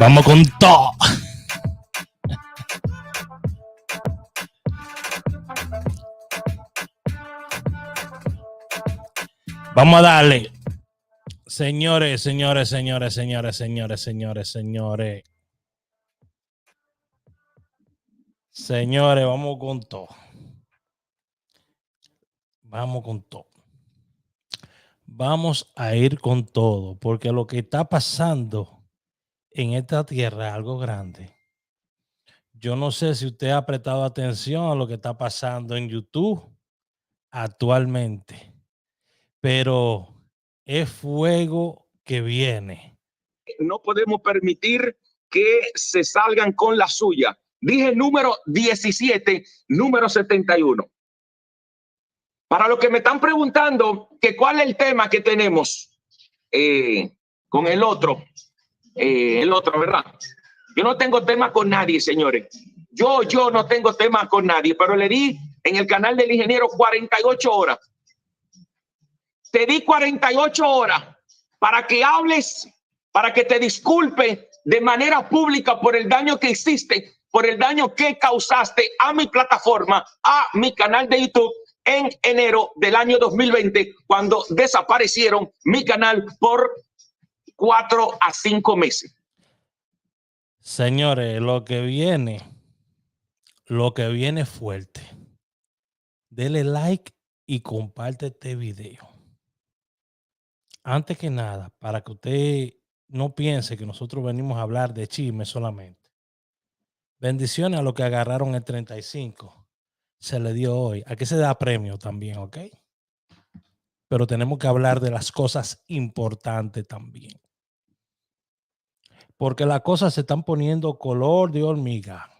Vamos con todo. Vamos a darle. Señores, señores, señores, señores, señores, señores, señores. Señores, vamos con todo. Vamos con todo. Vamos a ir con todo, porque lo que está pasando en esta tierra es algo grande. Yo no sé si usted ha prestado atención a lo que está pasando en YouTube actualmente, pero es fuego que viene. No podemos permitir que se salgan con la suya. Dije número 17, número 71. Para los que me están preguntando que cuál es el tema que tenemos con el otro, ¿verdad? Yo no tengo tema con nadie, señores. Yo no tengo tema con nadie, pero le di en el canal del ingeniero 48 horas. Te di 48 horas para que hables, para que te disculpe de manera pública por el daño que hiciste, por el daño que causaste a mi plataforma, a mi canal de YouTube en enero del año 2020, cuando desaparecieron mi canal por 4 a 5 meses. Señores, lo que viene fuerte. Dele like y comparte este video. Antes que nada, para que usted no piense que nosotros venimos a hablar de chisme solamente. Bendiciones a los que agarraron el 35. Se le dio hoy. Aquí se da premio también, ¿ok? Pero tenemos que hablar de las cosas importantes también. Porque las cosas se están poniendo color de hormiga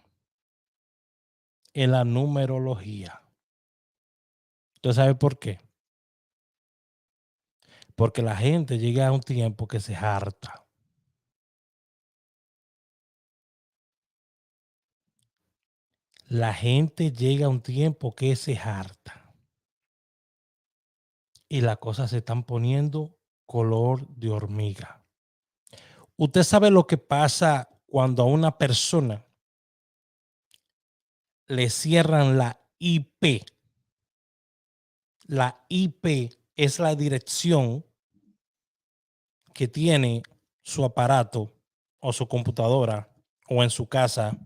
en la numerología. ¿Usted sabe por qué? Porque la gente llega a un tiempo que se harta. La gente llega a un tiempo que se harta. Y las cosas se están poniendo color de hormiga. Usted sabe lo que pasa cuando a una persona le cierran la IP. La IP es la dirección que tiene su aparato o su computadora o en su casa.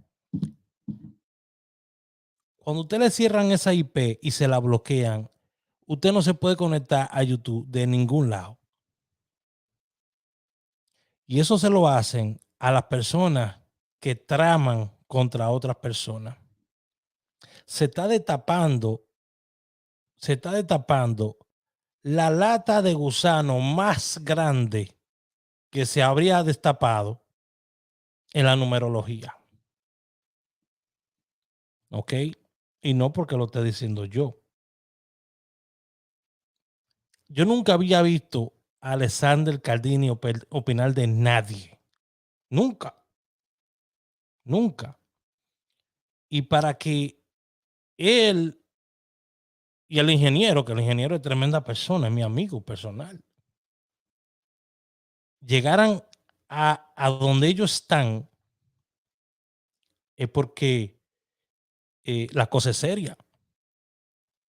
Cuando usted le cierran esa IP y se la bloquean, usted no se puede conectar a YouTube de ningún lado. Y eso se lo hacen a las personas que traman contra otras personas. Se está destapando la lata de gusano más grande que se habría destapado en la numerología. ¿Ok? Y no porque lo esté diciendo yo. Yo nunca había visto a Alexander Cardini opinar de nadie. Nunca. Nunca. Y para que él y el ingeniero, que el ingeniero es tremenda persona, es mi amigo personal, llegaran a donde ellos están, es porque la cosa es seria.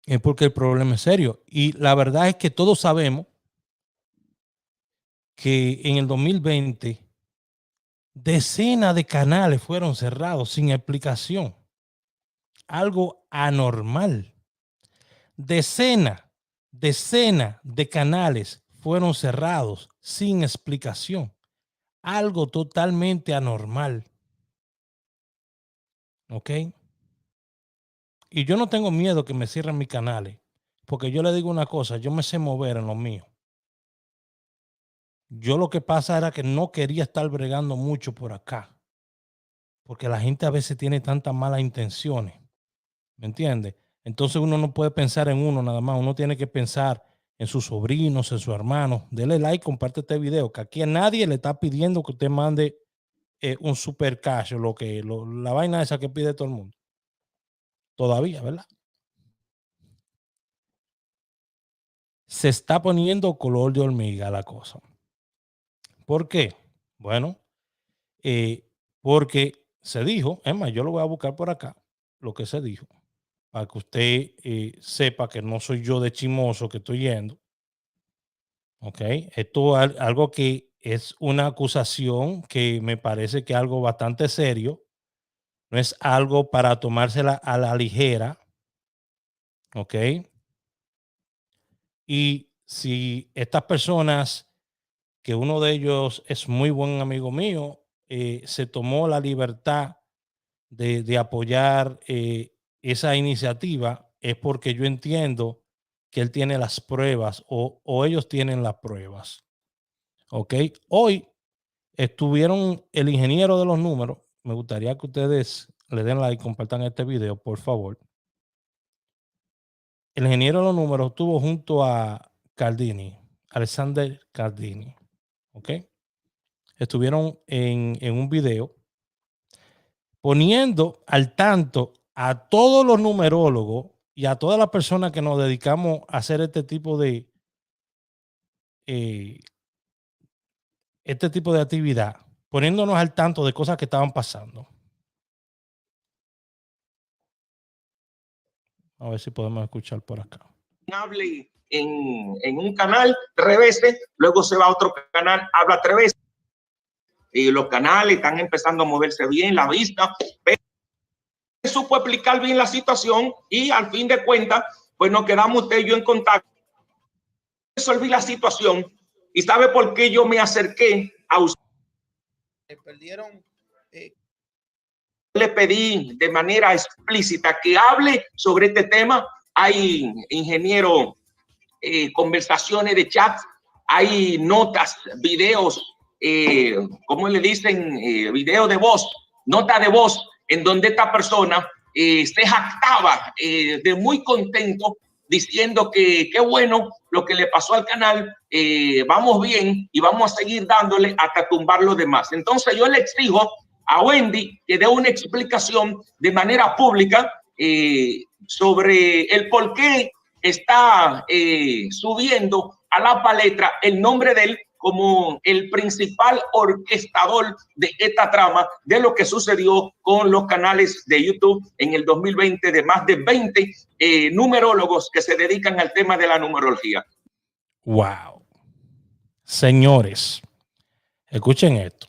Es porque el problema es serio. Y la verdad es que todos sabemos que en el 2020 decenas de canales fueron cerrados sin explicación. Algo anormal. Decenas de canales fueron cerrados sin explicación. Algo totalmente anormal. ¿Ok? Y yo no tengo miedo que me cierren mis canales, porque yo le digo una cosa, yo me sé mover en lo mío. Yo lo que pasa era que no quería estar bregando mucho por acá, porque la gente a veces tiene tantas malas intenciones, ¿me entiendes? Entonces uno no puede pensar en uno nada más, uno tiene que pensar en sus sobrinos, en sus hermanos. Dele like, comparte este video, que aquí a nadie le está pidiendo que usted mande un super cash, la vaina esa que pide todo el mundo. Todavía, ¿verdad? Se está poniendo color de hormiga la cosa. ¿Por qué? Bueno, porque se dijo, es más, yo lo voy a buscar por acá, lo que se dijo, para que usted sepa que no soy yo de chismoso que estoy yendo. Ok, esto es algo que es una acusación que me parece que es algo bastante serio, no es algo para tomársela a la ligera. Ok, y si estas personas, que uno de ellos es muy buen amigo mío, se tomó la libertad de apoyar esa iniciativa, es porque yo entiendo que él tiene las pruebas o ellos tienen las pruebas. Ok, hoy estuvieron el ingeniero de los números. Me gustaría que ustedes le den like y compartan este video, por favor. El ingeniero de los números estuvo junto a Cardini, Alexander Cardini. Ok, estuvieron en un video poniendo al tanto a todos los numerólogos y a todas las personas que nos dedicamos a hacer eh, este tipo de actividad, poniéndonos al tanto de cosas que estaban pasando. A ver si podemos escuchar por acá. Hable en un canal 3 veces, luego se va a otro canal, habla 3 veces. Y los canales están empezando a moverse bien, la vista, pero supo explicar bien la situación y al fin de cuentas, pues nos quedamos usted y yo en contacto. Resolví la situación y sabe por qué yo me acerqué a usted. Perdieron. Le pedí de manera explícita que hable sobre este tema. Hay, ingeniero, conversaciones de chat, hay notas, videos, ¿cómo le dicen? Video de voz, nota de voz, en donde esta persona se jactaba de muy contento, diciendo que qué bueno lo que le pasó al canal, vamos bien y vamos a seguir dándole hasta tumbar lo demás. Entonces yo le exijo a Wendy que dé una explicación de manera pública sobre el por qué está subiendo a la palestra el nombre de él como el principal orquestador de esta trama de lo que sucedió con los canales de YouTube en el 2020 de más de 20 numerólogos que se dedican al tema de la numerología. Wow. Señores, escuchen esto.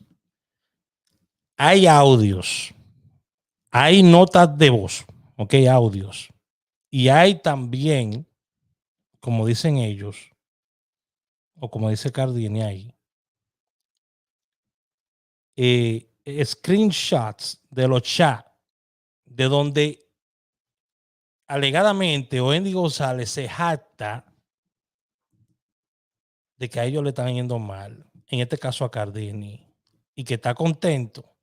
Hay audios, hay notas de voz, ok, audios. Y hay también, como dicen ellos, o como dice Cardini ahí, screenshots de los chats de donde alegadamente Wendy González se jacta de que a ellos le están yendo mal, en este caso a Cardini, y que está contento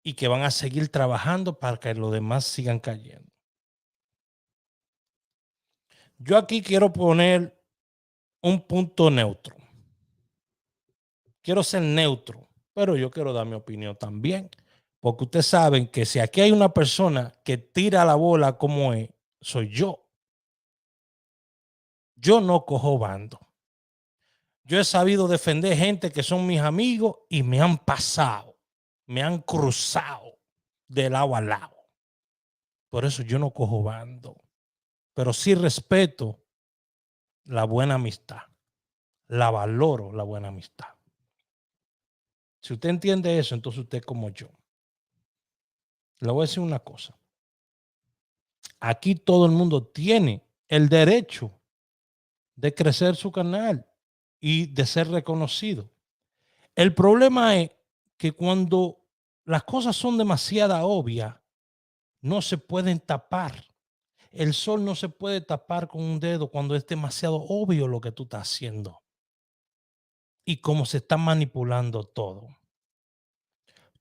y que van a seguir trabajando para que los demás sigan cayendo. Yo aquí quiero poner un punto neutro. Quiero ser neutro, pero yo quiero dar mi opinión también. Porque ustedes saben que si aquí hay una persona que tira la bola como es, soy yo. Yo no cojo bando. Yo he sabido defender gente que son mis amigos y me han pasado, me han cruzado de lado a lado. Por eso yo no cojo bando. Pero sí respeto la buena amistad. La valoro, la buena amistad. Si usted entiende eso, entonces usted es como yo. Le voy a decir una cosa. Aquí todo el mundo tiene el derecho de crecer su canal y de ser reconocido. El problema es que cuando las cosas son demasiado obvias, no se pueden tapar. El sol no se puede tapar con un dedo cuando es demasiado obvio lo que tú estás haciendo y cómo se está manipulando todo.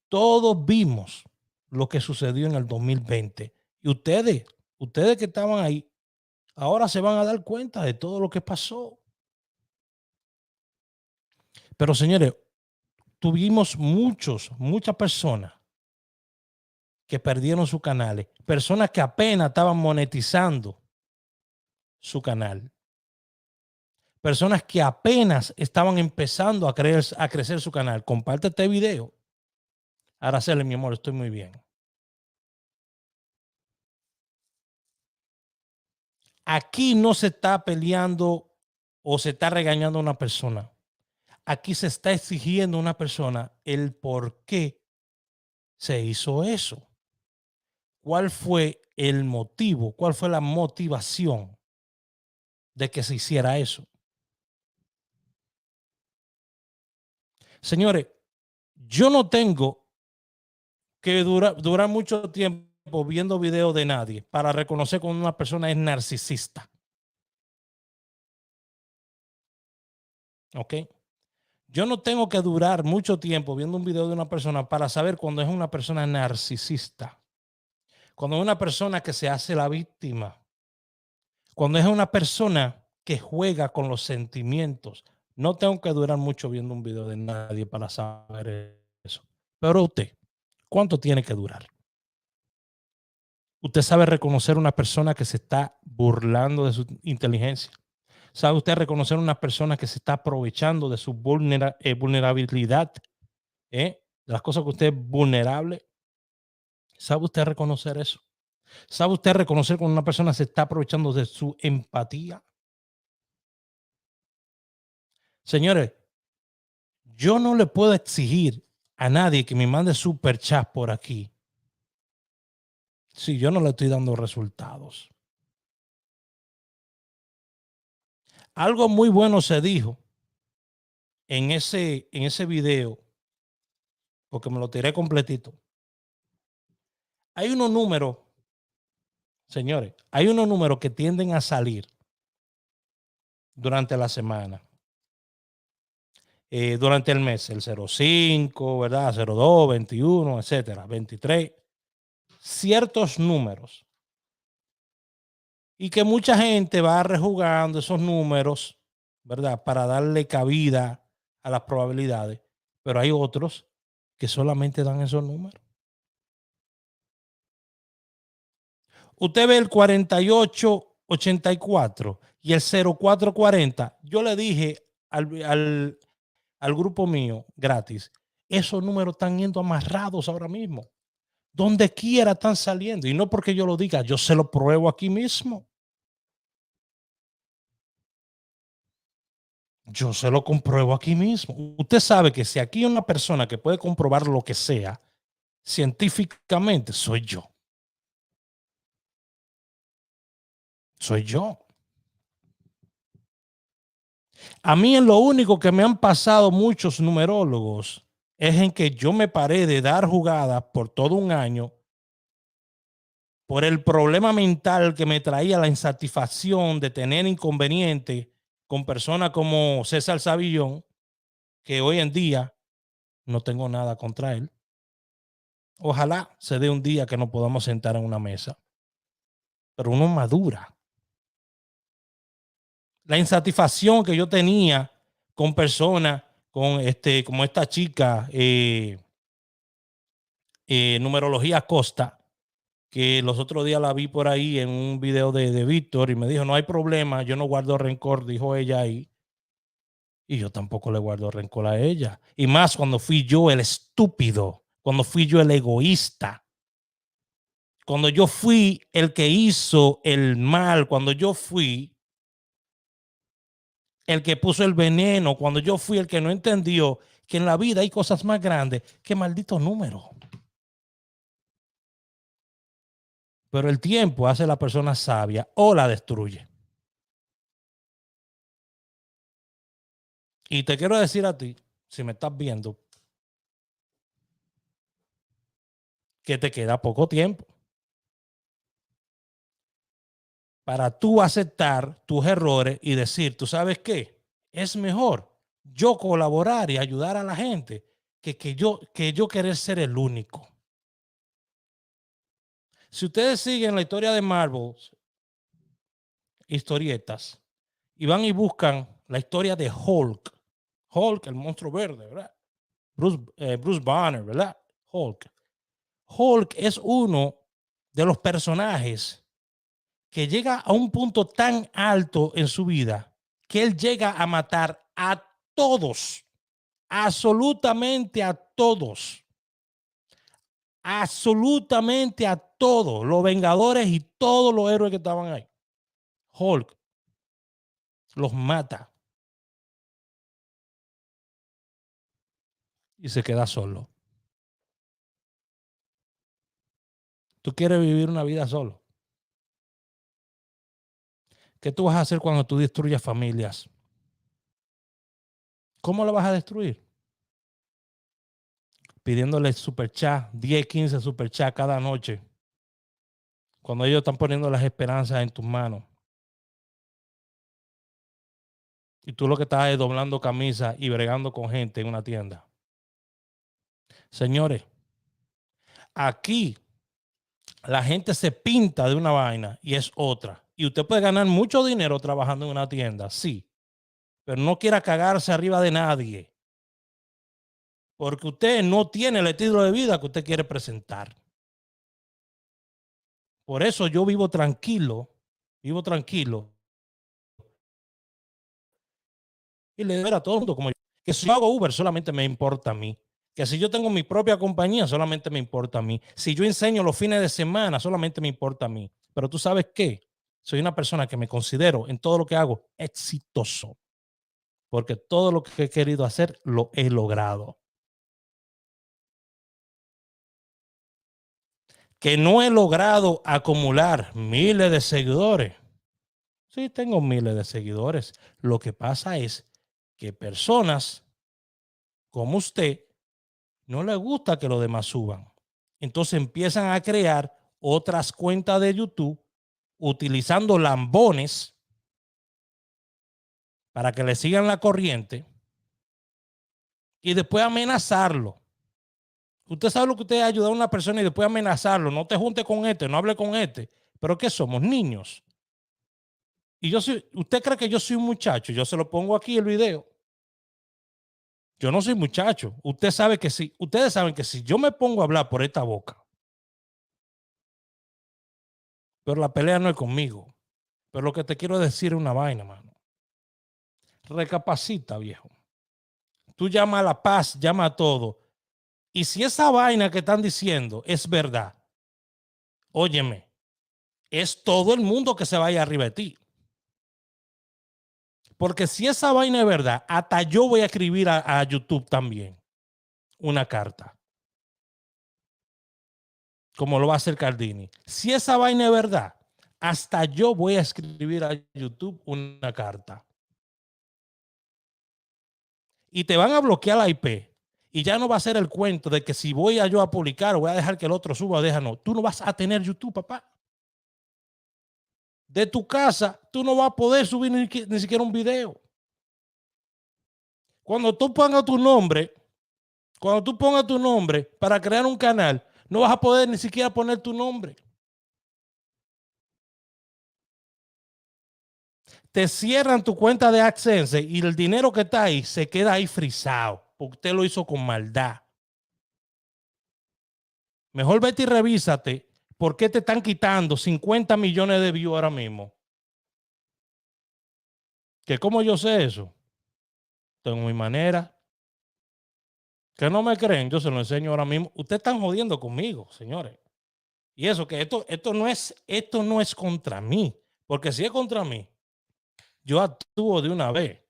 Todos vimos lo que sucedió en el 2020 y ustedes que estaban ahí, ahora se van a dar cuenta de todo lo que pasó. Pero señores, tuvimos muchas personas que perdieron sus canales, personas que apenas estaban monetizando su canal, personas que apenas estaban empezando a crecer su canal. Comparte este video Araceli, mi amor, estoy muy bien. Aquí no se está peleando o se está regañando a una persona. Aquí se está exigiendo a una persona el por qué se hizo eso. ¿Cuál fue el motivo? ¿Cuál fue la motivación de que se hiciera eso? Señores, yo no tengo que durar mucho tiempo viendo videos de nadie para reconocer cuando una persona es narcisista. ¿Ok? Yo no tengo que durar mucho tiempo viendo un video de una persona para saber cuando es una persona narcisista. Cuando es una persona que se hace la víctima. Cuando es una persona que juega con los sentimientos. No tengo que durar mucho viendo un video de nadie para saber eso. Pero usted, ¿cuánto tiene que durar? Usted sabe reconocer una persona que se está burlando de su inteligencia. ¿Sabe usted reconocer una persona que se está aprovechando de su vulnerabilidad? De las cosas que usted es vulnerable. ¿Sabe usted reconocer eso? ¿Sabe usted reconocer cuando una persona se está aprovechando de su empatía? Señores, yo no le puedo exigir a nadie que me mande super chat por aquí si yo no le estoy dando resultados. Algo muy bueno se dijo en ese video, porque me lo tiré completito. Hay unos números, señores, hay unos números que tienden a salir durante la semana. Durante el mes, el 05, ¿verdad? 02, 21, etcétera, 23, ciertos números. Y que mucha gente va rejugando esos números, ¿verdad? Para darle cabida a las probabilidades. Pero hay otros que solamente dan esos números. Usted ve el 4884 y el 0440. Yo le dije al grupo mío gratis, esos números están yendo amarrados ahora mismo. Donde quiera están saliendo. Y no porque yo lo diga, yo se lo pruebo aquí mismo. Yo se lo compruebo aquí mismo. Usted sabe que si aquí hay una persona que puede comprobar lo que sea científicamente, soy yo. Soy yo. A mí en lo único que me han pasado muchos numerólogos es en que yo me paré de dar jugadas por todo un año por el problema mental que me traía la insatisfacción de tener inconveniente con personas como César Savillón, que hoy en día no tengo nada contra él. Ojalá se dé un día que nos podamos sentar en una mesa, pero uno madura. La insatisfacción que yo tenía con personas, como esta chica, Numerología Costa, que los otros días la vi por ahí en un video de Víctor y me dijo, no hay problema, yo no guardo rencor, dijo ella ahí. Y yo tampoco le guardo rencor a ella. Y más cuando fui yo el estúpido, cuando fui yo el egoísta, cuando yo fui el que hizo el mal, cuando yo fui el que puso el veneno, cuando yo fui el que no entendió que en la vida hay cosas más grandes que maldito número. Pero el tiempo hace a la persona sabia o la destruye. Y te quiero decir a ti, si me estás viendo, que te queda poco tiempo para tú aceptar tus errores y decir, ¿tú sabes qué? Es mejor yo colaborar y ayudar a la gente que yo querer ser el único. Si ustedes siguen la historia de Marvel, historietas, y van y buscan la historia de Hulk, el monstruo verde, ¿verdad? Bruce Banner, ¿verdad? Hulk es uno de los personajes que llega a un punto tan alto en su vida que él llega a matar a todos, absolutamente a todos. absolutamente a todos los Vengadores y todos los héroes que estaban ahí. Hulk los mata y se queda solo. ¿Tú quieres vivir una vida solo? ¿Qué tú vas a hacer cuando tú destruyas familias? ¿Cómo lo vas a destruir? Pidiéndole super chat, 10, 15 super chat cada noche. Cuando ellos están poniendo las esperanzas en tus manos. Y tú lo que estás es doblando camisas y bregando con gente en una tienda. Señores, aquí la gente se pinta de una vaina y es otra. Y usted puede ganar mucho dinero trabajando en una tienda, sí. Pero no quiera cagarse arriba de nadie. Porque usted no tiene el estilo de vida que usted quiere presentar. Por eso yo vivo tranquilo. Y le digo a todo el mundo como yo, que si yo hago Uber solamente me importa a mí. Que si yo tengo mi propia compañía solamente me importa a mí. Si yo enseño los fines de semana solamente me importa a mí. Pero tú sabes qué, soy una persona que me considero en todo lo que hago exitoso. Porque todo lo que he querido hacer lo he logrado. Que no he logrado acumular miles de seguidores. Sí, tengo miles de seguidores. Lo que pasa es que personas como usted no les gusta que los demás suban. Entonces empiezan a crear otras cuentas de YouTube utilizando lambones para que le sigan la corriente y después amenazarlo. Usted sabe lo que usted ayuda a una persona y después amenazarlo. No te junte con este, no hable con este. ¿Pero qué somos? Niños. Y usted cree que yo soy un muchacho. Yo se lo pongo aquí el video. Yo no soy muchacho. Ustedes saben que si yo me pongo a hablar por esta boca, pero la pelea no es conmigo. Pero lo que te quiero decir es una vaina, mano. Recapacita, viejo. Tú llama a la paz, llama a todo. Y si esa vaina que están diciendo es verdad, óyeme, es todo el mundo que se vaya arriba de ti. Porque si esa vaina es verdad, hasta yo voy a escribir a YouTube también una carta. Como lo va a hacer Cardini. Si esa vaina es verdad, hasta yo voy a escribir a YouTube una carta. Y te van a bloquear la IP. Y ya no va a ser el cuento de que si voy a yo a publicar o voy a dejar que el otro suba o deja, no. Tú no vas a tener YouTube, papá. De tu casa, tú no vas a poder subir ni siquiera un video. Cuando tú pongas tu nombre para crear un canal, no vas a poder ni siquiera poner tu nombre. Te cierran tu cuenta de AdSense y el dinero que está ahí se queda ahí frisado, porque usted lo hizo con maldad. Mejor vete y revísate por qué te están quitando 50 millones de views ahora mismo. ¿Que cómo yo sé eso? Tengo mi manera. ¿Que no me creen? Yo se lo enseño ahora mismo. Ustedes están jodiendo conmigo, señores. Y eso, que esto no es contra mí. Porque si es contra mí, yo actúo de una vez.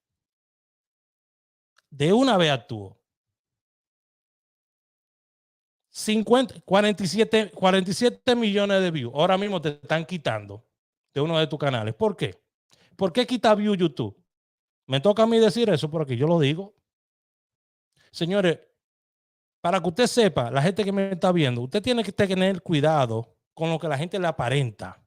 De una vez actúo. 47 millones de views. Ahora mismo te están quitando de uno de tus canales. ¿Por qué? ¿Por qué quita views YouTube? Me toca a mí decir eso porque yo lo digo. Señores, para que usted sepa, la gente que me está viendo, usted tiene que tener cuidado con lo que la gente le aparenta.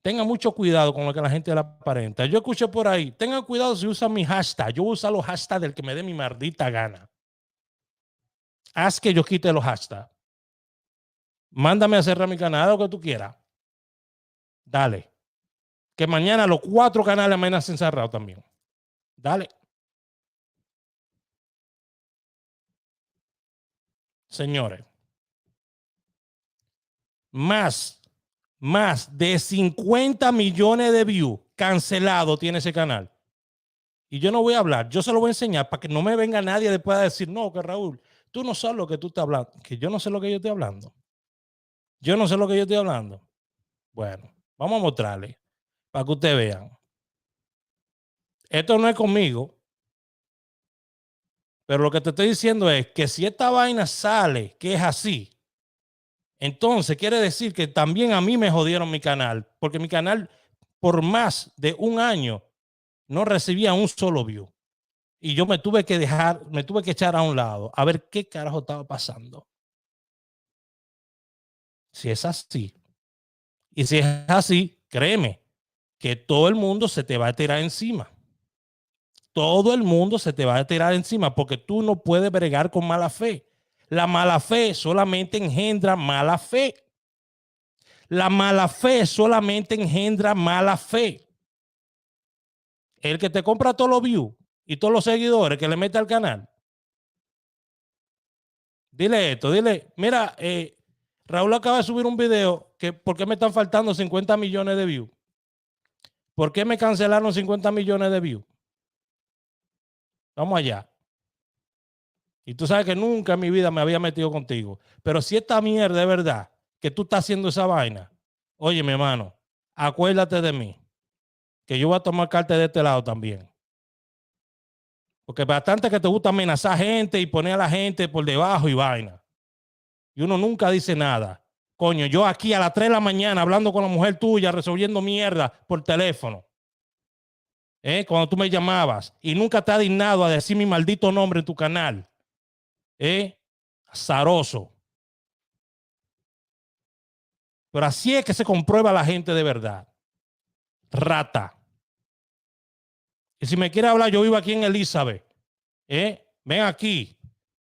Tenga mucho cuidado con lo que la gente le aparenta. Yo escuché por ahí, tengan cuidado si usan mi hashtag. Yo uso los hashtags del que me dé mi maldita gana. Haz que yo quite los hashtags. Mándame a cerrar mi canal, lo que tú quieras. Dale. Que mañana los 4 canales amenacen cerrado también. Dale. Señores. Más de 50 millones de views cancelado tiene ese canal. Y yo no voy a hablar, yo se lo voy a enseñar para que no me venga nadie después a decir, no, que Raúl, tú no sabes lo que tú estás hablando. Que yo no sé lo que yo estoy hablando. Yo no sé lo que yo estoy hablando. Bueno, vamos a mostrarle para que ustedes vean. Esto no es conmigo, pero lo que te estoy diciendo es que si esta vaina sale, que es así, entonces quiere decir que también a mí me jodieron mi canal, porque mi canal por más de un año no recibía un solo view. Y yo me tuve que echar a un lado a ver qué carajo estaba pasando. Si es así, y si es así, créeme que todo el mundo se te va a tirar encima. Todo el mundo se te va a tirar encima porque tú no puedes bregar con mala fe. La mala fe solamente engendra mala fe. La mala fe solamente engendra mala fe. El que te compra todos los views y todos los seguidores que le mete al canal, dile esto, dile, mira, Raúl acaba de subir un video que ¿por qué me están faltando 50 millones de views? ¿Por qué me cancelaron 50 millones de views? Vamos allá. Y tú sabes que nunca en mi vida me había metido contigo. Pero si esta mierda es verdad, que tú estás haciendo esa vaina, oye, mi hermano, acuérdate de mí, que yo voy a tomar carta de este lado también. Porque bastante que te gusta amenazar gente y poner a la gente por debajo y vaina. Y uno nunca dice nada. Coño, yo aquí a las 3 de la mañana hablando con la mujer tuya, resolviendo mierda por teléfono. Cuando tú me llamabas y nunca te has dignado a decir mi maldito nombre en tu canal. Azaroso. Pero así es que se comprueba la gente de verdad. Rata. Y si me quiere hablar, yo vivo aquí en Elizabeth. Ven aquí,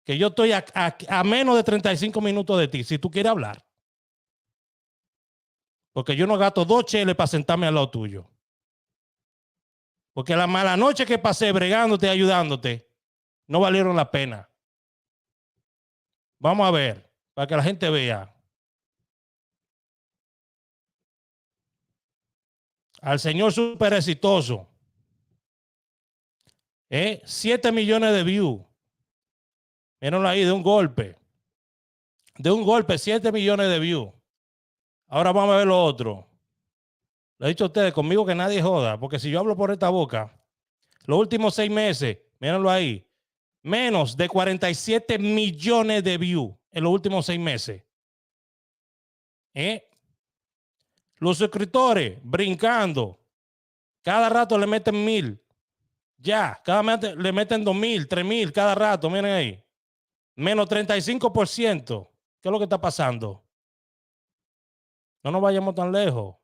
que yo estoy a menos de 35 minutos de ti, si tú quieres hablar. Porque yo no gasto 2 cheles para sentarme al lado tuyo. Porque la mala noche que pasé bregándote, ayudándote, no valieron la pena. Vamos a ver, para que la gente vea. Al señor súper exitoso. 7 millones de views. Mírenlo ahí, de un golpe. De un golpe, 7 millones de views. Ahora vamos a ver lo otro. Le he dicho a ustedes, conmigo que nadie joda, porque si yo hablo por esta boca, los últimos 6 meses, mírenlo ahí, menos de 47 millones de views en los últimos 6 meses. Los suscriptores brincando. Cada rato le meten 1000. Ya, cada mes le meten 2000, 3000 cada rato. Miren ahí. Menos 35%. ¿Qué es lo que está pasando? No nos vayamos tan lejos.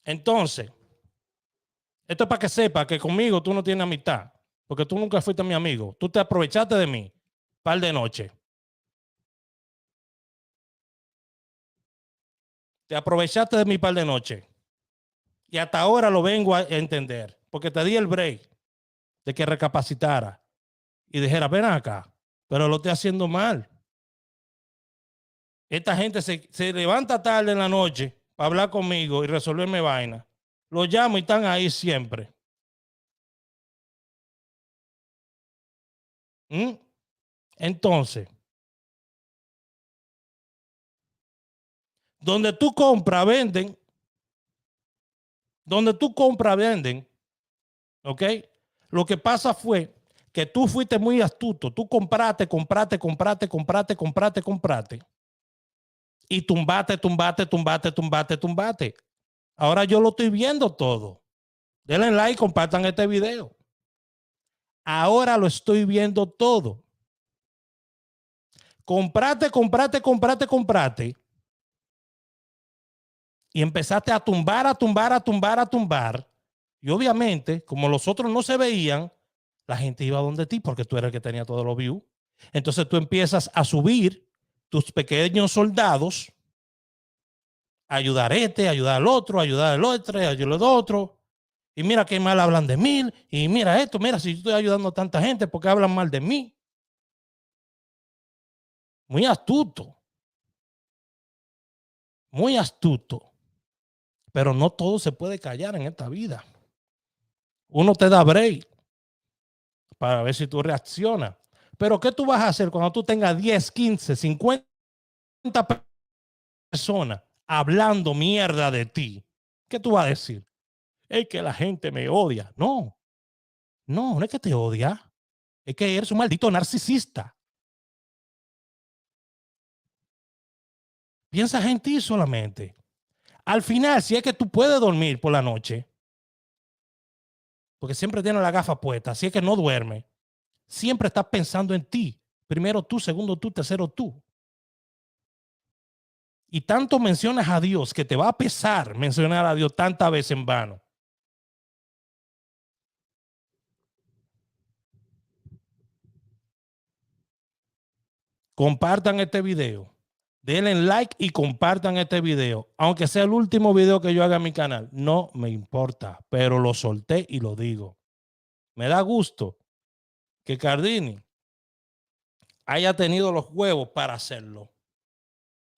Entonces, esto es para que sepa que conmigo tú no tienes amistad. Porque tú nunca fuiste mi amigo. Tú te aprovechaste de mí. Par de noche. Te aprovechaste de mi par de noche. Y hasta ahora lo vengo a entender. Porque te di el break de que recapacitara. Y dijera, ven acá. Pero lo estoy haciendo mal. Esta gente se levanta tarde en la noche para hablar conmigo y resolverme vaina. Los llamo y están ahí siempre. Entonces, donde tú compras, venden. Donde tú compras, venden. ¿Ok? Lo que pasa fue que tú fuiste muy astuto. Tú compraste. Y tumbaste. Ahora yo lo estoy viendo todo. Denle like y compartan este video. Ahora lo estoy viendo todo. Compraste. Y empezaste a tumbar. Y obviamente, como los otros no se veían, la gente iba donde ti porque tú eras el que tenía todos los views. Entonces tú empiezas a subir tus pequeños soldados, a ayudar ayudar al otro, ayudar al otro. Y mira qué mal hablan de mí. Y mira esto, mira si yo estoy ayudando a tanta gente, ¿por qué hablan mal de mí? Muy astuto. Muy astuto. Pero no todo se puede callar en esta vida. Uno te da break. para ver si tú reaccionas. Pero ¿qué tú vas a hacer cuando tú tengas 10, 15, 50 personas hablando mierda de ti? ¿Qué tú vas a decir? Es que la gente me odia. No, no es que te odia. Es que eres un maldito narcisista. Piensas en ti solamente. Al final, si es que tú puedes dormir por la noche, porque siempre tienes la gafa puesta, si es que no duerme, siempre estás pensando en ti. Primero tú, segundo tú, tercero tú. Y tanto mencionas a Dios que te va a pesar mencionar a Dios tantas veces en vano. Compartan este video. Denle like y compartan este video. Aunque sea el último video que yo haga en mi canal. No me importa, pero lo solté y lo digo. Me da gusto que Cardini haya tenido los huevos para hacerlo.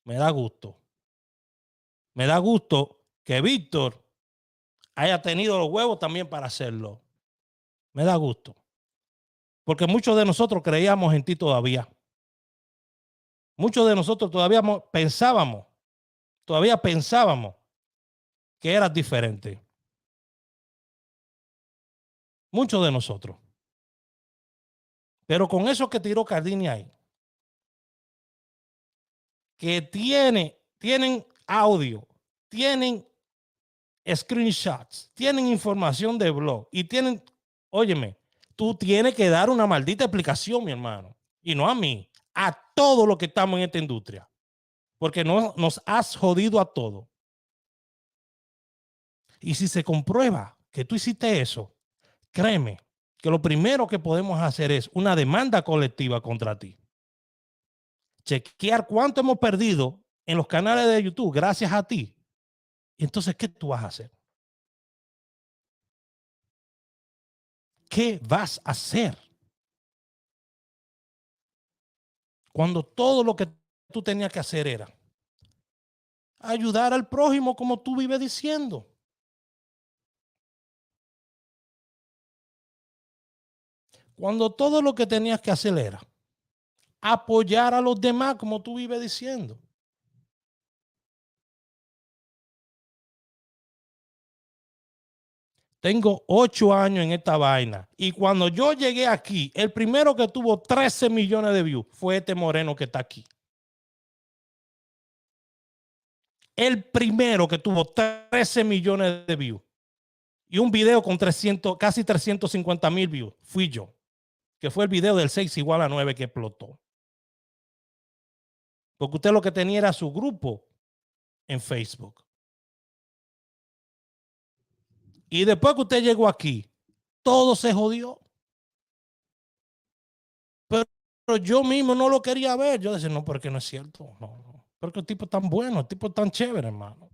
Me da gusto. Me da gusto que Víctor haya tenido los huevos también para hacerlo. Me da gusto. Porque muchos de nosotros creíamos en ti todavía. Muchos de nosotros todavía pensábamos que eras diferente. Muchos de nosotros. Pero con eso que tiró Cardini ahí, que tienen audio, tienen screenshots, tienen información de blog y tienen, óyeme, tú tienes que dar una maldita explicación, mi hermano. Y no a mí, a todos los que estamos en esta industria. Porque nos has jodido a todos. Y si se comprueba que tú hiciste eso, créeme que lo primero que podemos hacer es una demanda colectiva contra ti. Chequear cuánto hemos perdido en los canales de YouTube gracias a ti. Entonces, ¿qué tú vas a hacer? ¿Qué vas a hacer? Cuando todo lo que tú tenías que hacer era ayudar al prójimo como tú vives diciendo. Cuando todo lo que tenías que hacer era apoyar a los demás como tú vives diciendo. Tengo 8 años en esta vaina. Y cuando yo llegué aquí, el primero que tuvo 13 millones de views fue este moreno que está aquí. El primero que tuvo 13 millones de views. Y un video con casi 350,000 views fui yo. Que fue el video del 6 igual a 9 que explotó. Porque usted lo que tenía era su grupo en Facebook. Y después que usted llegó aquí, todo se jodió. Pero yo mismo no lo quería ver. Yo decía, no, porque no es cierto. No. Porque el tipo es tan bueno, el tipo es tan chévere, hermano.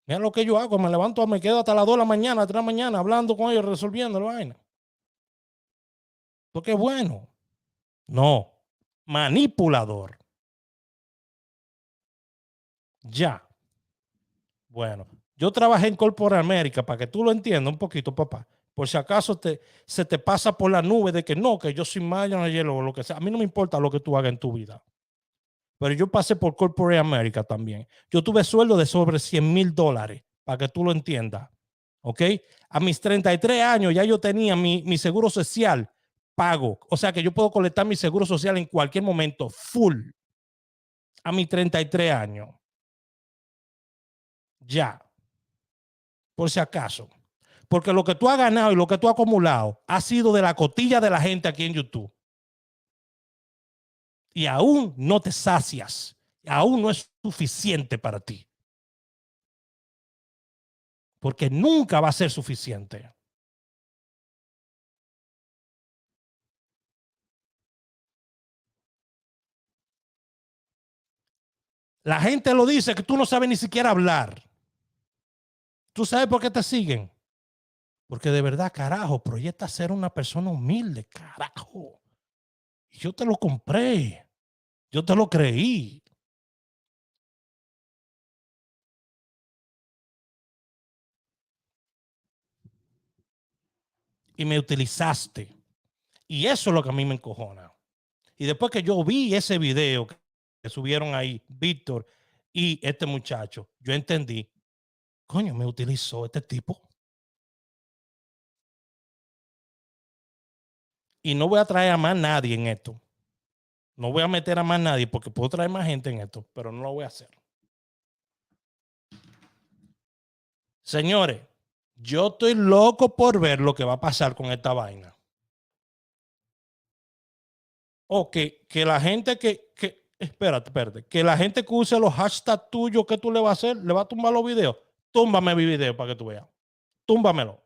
Mira lo que yo hago. Me levanto, me quedo hasta las 2 de la mañana, 3 de la mañana, hablando con ellos, resolviendo la vaina. Porque es bueno. No. Manipulador. Ya. Bueno, yo trabajé en Corporate America, para que tú lo entiendas un poquito, papá. Por si acaso se te pasa por la nube de que no, que yo soy manager o lo que sea. A mí no me importa lo que tú hagas en tu vida. Pero yo pasé por Corporate America también. Yo tuve sueldo de sobre $100,000, para que tú lo entiendas. ¿Ok? A mis 33 años ya yo tenía mi seguro social pago. O sea que yo puedo colectar mi seguro social en cualquier momento, full. A mis 33 años. Ya. Por si acaso. Porque lo que tú has ganado y lo que tú has acumulado ha sido de la cotilla de la gente aquí en YouTube. Y aún no te sacias. Aún no es suficiente para ti. Porque nunca va a ser suficiente. La gente lo dice que tú no sabes ni siquiera hablar. ¿Tú sabes por qué te siguen? Porque de verdad, carajo, proyecta ser una persona humilde, carajo. Y yo te lo compré. Yo te lo creí. y me utilizaste. Y eso es lo que a mí me encojona. Y después que yo vi ese video que subieron ahí, Víctor y este muchacho, yo entendí, coño, me utilizó este tipo. Y no voy a traer a más nadie en esto. No voy a meter a más nadie porque puedo traer más gente en esto, pero no lo voy a hacer. Señores, yo estoy loco por ver lo que va a pasar con esta vaina. O que la gente espérate, que la gente que use los hashtags tuyos, ¿qué tú le vas a hacer? ¿Le vas a tumbar los videos? Túmbame mi video para que tú veas. Túmbamelo.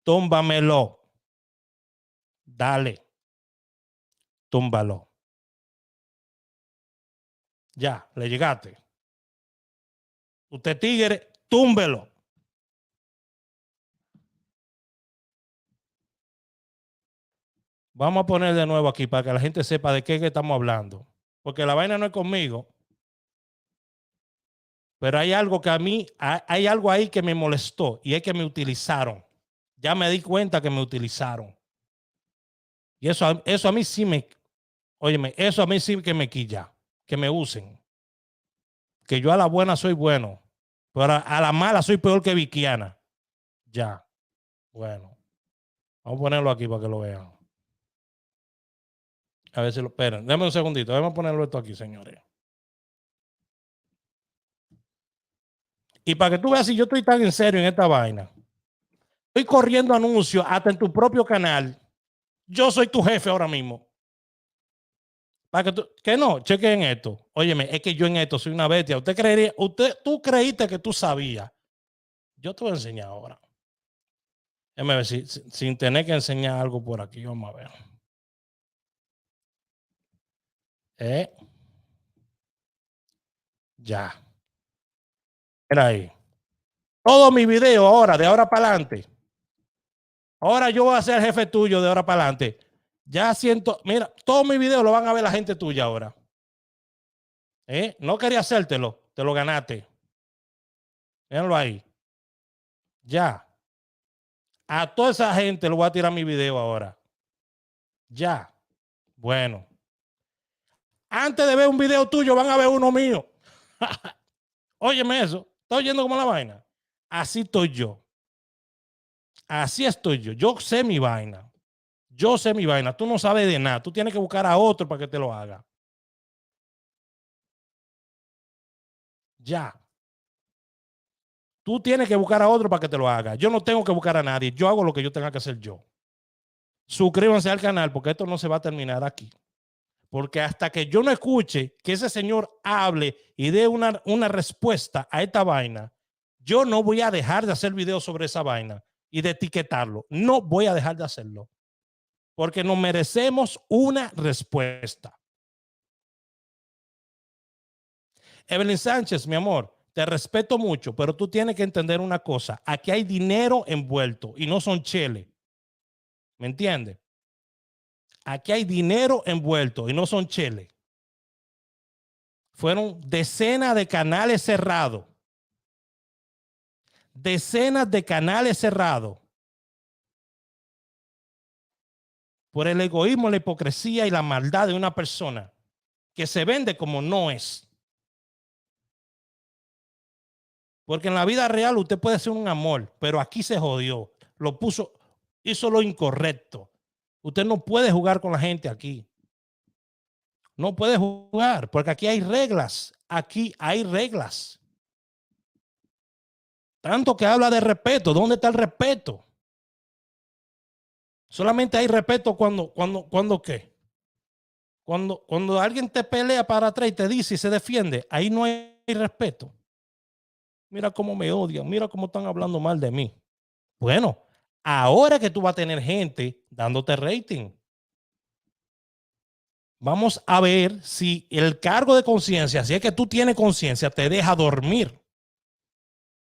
Túmbamelo. Dale. Túmbalo. Ya, le llegaste. Usted tigre, túmbelo. Vamos a poner de nuevo aquí para que la gente sepa de qué estamos hablando. Porque la vaina no es conmigo. Pero hay algo que a mí, hay algo ahí que me molestó y es que me utilizaron. Ya me di cuenta que me utilizaron. Y eso a mí sí me, óyeme, eso a mí sí que me quilla, que me usen. Que yo a la buena soy bueno, pero a la mala soy peor que Vickiana. Ya, bueno. Vamos a ponerlo aquí para que lo vean. A ver si lo esperan. Déjame un segundito, vamos a ponerlo esto aquí, señores. Y para que tú veas si yo estoy tan en serio en esta vaina. Estoy corriendo anuncios hasta en tu propio canal. Yo soy tu jefe ahora mismo. Para que no, chequen esto. Óyeme, es que yo en esto soy una bestia. Tú creíste que tú sabías. Yo te voy a enseñar ahora. Déjame ver sin tener que enseñar algo por aquí. Vamos a ver. Ya. Mira ahí. Todo mi video ahora, de ahora para adelante. Ahora yo voy a ser jefe tuyo de ahora para adelante. Ya siento, mira, todo mi video lo van a ver la gente tuya ahora. No quería hacértelo, te lo ganaste. Véanlo ahí. Ya. A toda esa gente le voy a tirar mi video ahora. Ya. Bueno. Antes de ver un video tuyo, van a ver uno mío. Óyeme eso. ¿Estás oyendo como la vaina? Así estoy yo. Así estoy yo. Yo sé mi vaina. Yo sé mi vaina. Tú no sabes de nada. Tú tienes que buscar a otro para que te lo haga. Ya. Tú tienes que buscar a otro para que te lo haga. Yo no tengo que buscar a nadie. Yo hago lo que yo tenga que hacer yo. Suscríbanse al canal porque esto no se va a terminar aquí. Porque hasta que yo no escuche que ese señor hable y dé una respuesta a esta vaina, yo no voy a dejar de hacer videos sobre esa vaina y de etiquetarlo. No voy a dejar de hacerlo. Porque nos merecemos una respuesta. Evelyn Sánchez, mi amor, te respeto mucho, pero tú tienes que entender una cosa. Aquí hay dinero envuelto y no son cheles. ¿Me entiendes? Aquí hay dinero envuelto y no son cheles. Fueron decenas de canales cerrados. Decenas de canales cerrados. Por el egoísmo, la hipocresía y la maldad de una persona que se vende como no es. Porque en la vida real usted puede ser un amor, pero aquí se jodió. Lo puso, hizo lo incorrecto. Usted no puede jugar con la gente aquí. No puede jugar, porque aquí hay reglas. Aquí hay reglas. Tanto que habla de respeto. ¿Dónde está el respeto? Solamente hay respeto cuando ¿qué? Cuando alguien te pelea para atrás y te dice y se defiende, ahí no hay respeto. Mira cómo me odian, mira cómo están hablando mal de mí. Bueno, ahora que tú vas a tener gente dándote rating, vamos a ver si el cargo de conciencia, si es que tú tienes conciencia, te deja dormir.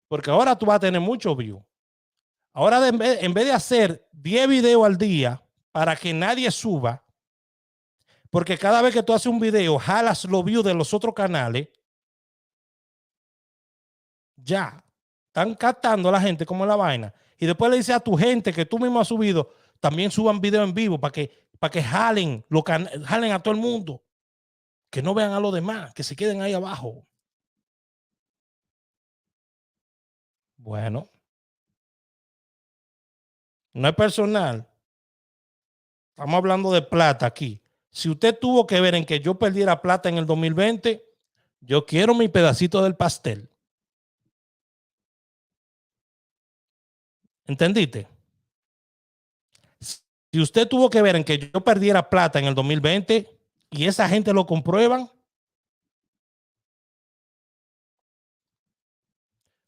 Porque ahora tú vas a tener mucho view. Ahora en vez de hacer 10 videos al día para que nadie suba, porque cada vez que tú haces un video, jalas los views de los otros canales, ya están captando a la gente como la vaina. Y después le dice a tu gente que tú mismo has subido, también suban video en vivo para que jalen a todo el mundo. Que no vean a los demás, que se queden ahí abajo. Bueno, no es personal. Estamos hablando de plata aquí. Si usted tuvo que ver en que yo perdiera plata en el 2020, yo quiero mi pedacito del pastel. ¿Entendiste? Si usted tuvo que ver en que yo perdiera plata en el 2020 y esa gente lo comprueban,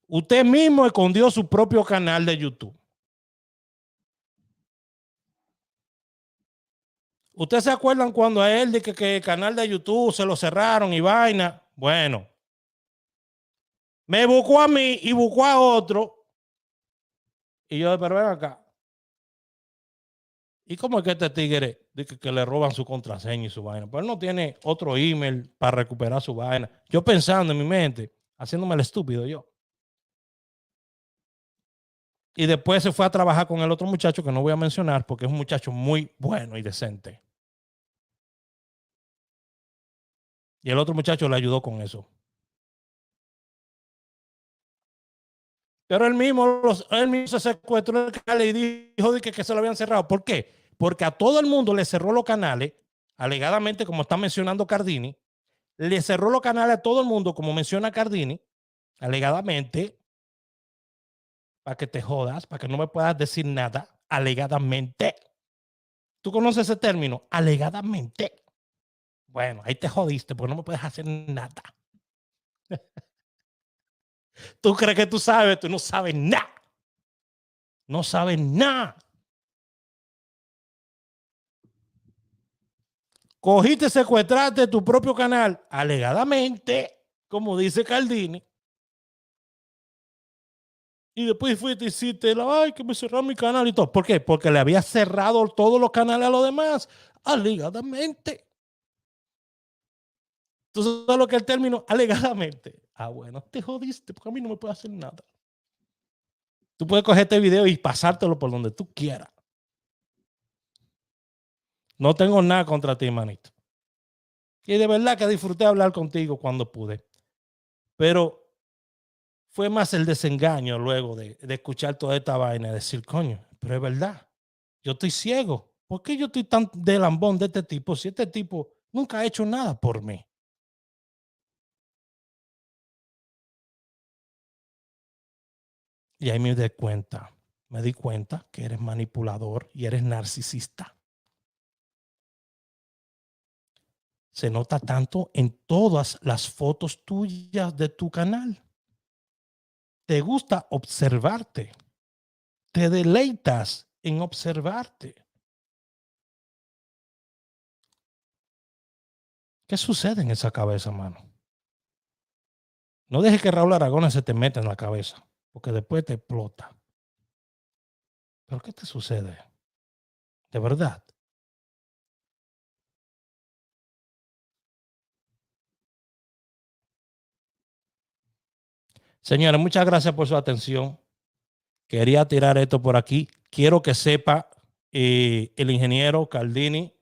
usted mismo escondió su propio canal de YouTube. ¿Ustedes se acuerdan cuando a él de que el canal de YouTube se lo cerraron y vaina? Bueno, me buscó a mí y buscó a otro. Y yo, pero ven acá. ¿Y cómo es que este tigre dice que le roban su contraseña y su vaina? Pues él no tiene otro email para recuperar su vaina. Yo pensando en mi mente, haciéndome el estúpido yo. Y después se fue a trabajar con el otro muchacho que no voy a mencionar porque es un muchacho muy bueno y decente. Y el otro muchacho le ayudó con eso. Pero él mismo se secuestró el canal y dijo que se lo habían cerrado. ¿Por qué? Porque a todo el mundo le cerró los canales, alegadamente, como está mencionando Cardini, le cerró los canales a todo el mundo, como menciona Cardini, alegadamente, para que te jodas, para que no me puedas decir nada, alegadamente. ¿Tú conoces ese término? Alegadamente. Bueno, ahí te jodiste, porque no me puedes hacer nada. Tú crees que tú sabes, tú no sabes nada. No sabes nada. Cogiste, secuestraste tu propio canal, alegadamente, como dice Cardini. Y después fuiste y hiciste, ay, que me cerraron mi canal y todo. ¿Por qué? Porque le había cerrado todos los canales a los demás, alegadamente. ¿Tú sabes lo que es el término? Alegadamente. Ah, bueno, te jodiste, porque a mí no me puede hacer nada. Tú puedes coger este video y pasártelo por donde tú quieras. No tengo nada contra ti, manito. Y de verdad que disfruté hablar contigo cuando pude. Pero fue más el desengaño luego de escuchar toda esta vaina, de decir, coño, pero es verdad, yo estoy ciego. ¿Por qué yo estoy tan de lambón de este tipo si este tipo nunca ha hecho nada por mí? Y ahí me di cuenta que eres manipulador y eres narcisista. Se nota tanto en todas las fotos tuyas de tu canal. Te gusta observarte. Te deleitas en observarte. ¿Qué sucede en esa cabeza, mano? No dejes que Raúl Aragona se te meta en la cabeza, porque después te explota. ¿Pero qué te sucede? De verdad. Señores, muchas gracias por su atención. Quería tirar esto por aquí. Quiero que sepa el ingeniero Cardini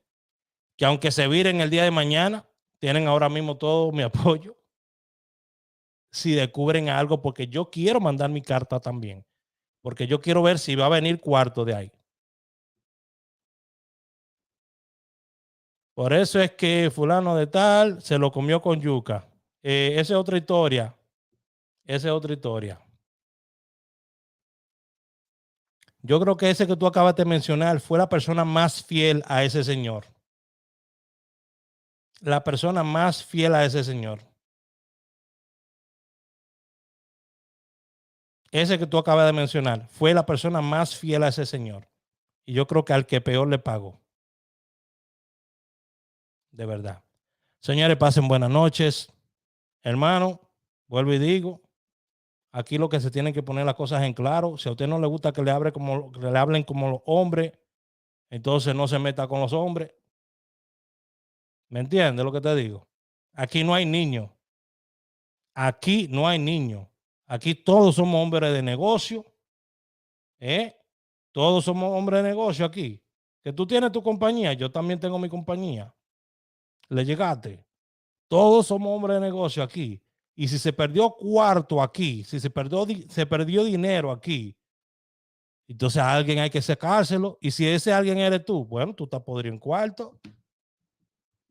que aunque se viren el día de mañana, tienen ahora mismo todo mi apoyo. Si descubren algo, porque yo quiero mandar mi carta también, porque yo quiero ver si va a venir cuarto de ahí. Por eso es que fulano de tal se lo comió con yuca. Esa es otra historia. Esa es otra historia. Yo creo que ese que tú acabas de mencionar fue la persona más fiel a ese señor. La persona más fiel a ese señor. Ese que tú acabas de mencionar fue la persona más fiel a ese señor. Y yo creo que al que peor le pagó. De verdad. Señores, pasen buenas noches. Hermano, vuelvo y digo, aquí lo que se tienen que poner las cosas en claro. Si a usted no le gusta que le hablen como los hombres, entonces no se meta con los hombres. ¿Me entiendes lo que te digo? Aquí no hay niños. Aquí no hay niños. Aquí todos somos hombres de negocio Todos somos hombres de negocio aquí. Que tú tienes tu compañía, yo también tengo mi compañía. Le llegaste. Todos somos hombres de negocio aquí. Y si se perdió cuarto aquí, si se perdió dinero aquí, entonces a alguien hay que sacárselo. Y si ese alguien eres tú, bueno, tú estás podrido en cuarto.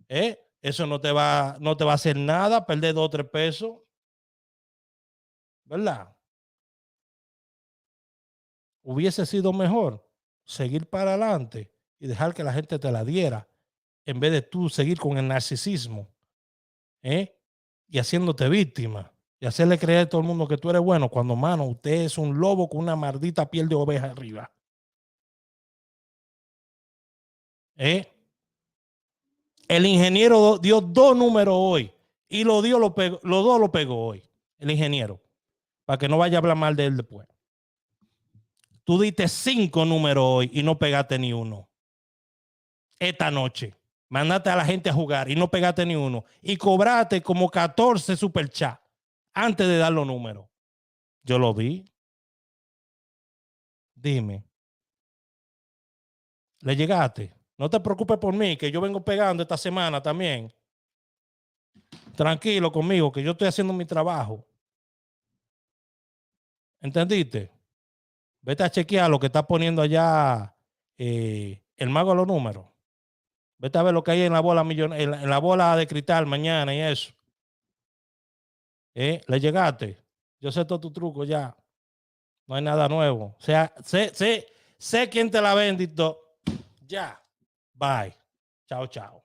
Eso no te va a hacer nada, perder 2 o 3 pesos. ¿Verdad? Hubiese sido mejor seguir para adelante y dejar que la gente te la diera en vez de tú seguir con el narcisismo y haciéndote víctima y hacerle creer a todo el mundo que tú eres bueno cuando, mano, usted es un lobo con una maldita piel de oveja arriba. El ingeniero dio 2 números hoy y los dos lo pegó hoy, el ingeniero, para que no vaya a hablar mal de él después. Tú diste 5 números hoy y no pegaste ni uno. Esta noche mandaste a la gente a jugar y no pegaste ni uno. Y cobraste como 14 superchats antes de dar los números. Yo lo vi. Dime. ¿Le llegaste? No te preocupes por mí, que yo vengo pegando esta semana también. Tranquilo conmigo, que yo estoy haciendo mi trabajo. ¿Entendiste? Vete a chequear lo que está poniendo allá el mago de los números. Vete a ver lo que hay en la bola en la bola de cristal mañana y eso. ¿Le llegaste? Yo sé todo tu truco ya. No hay nada nuevo. O sea, sé quién te la bendito. Ya. Bye. Chao, chao.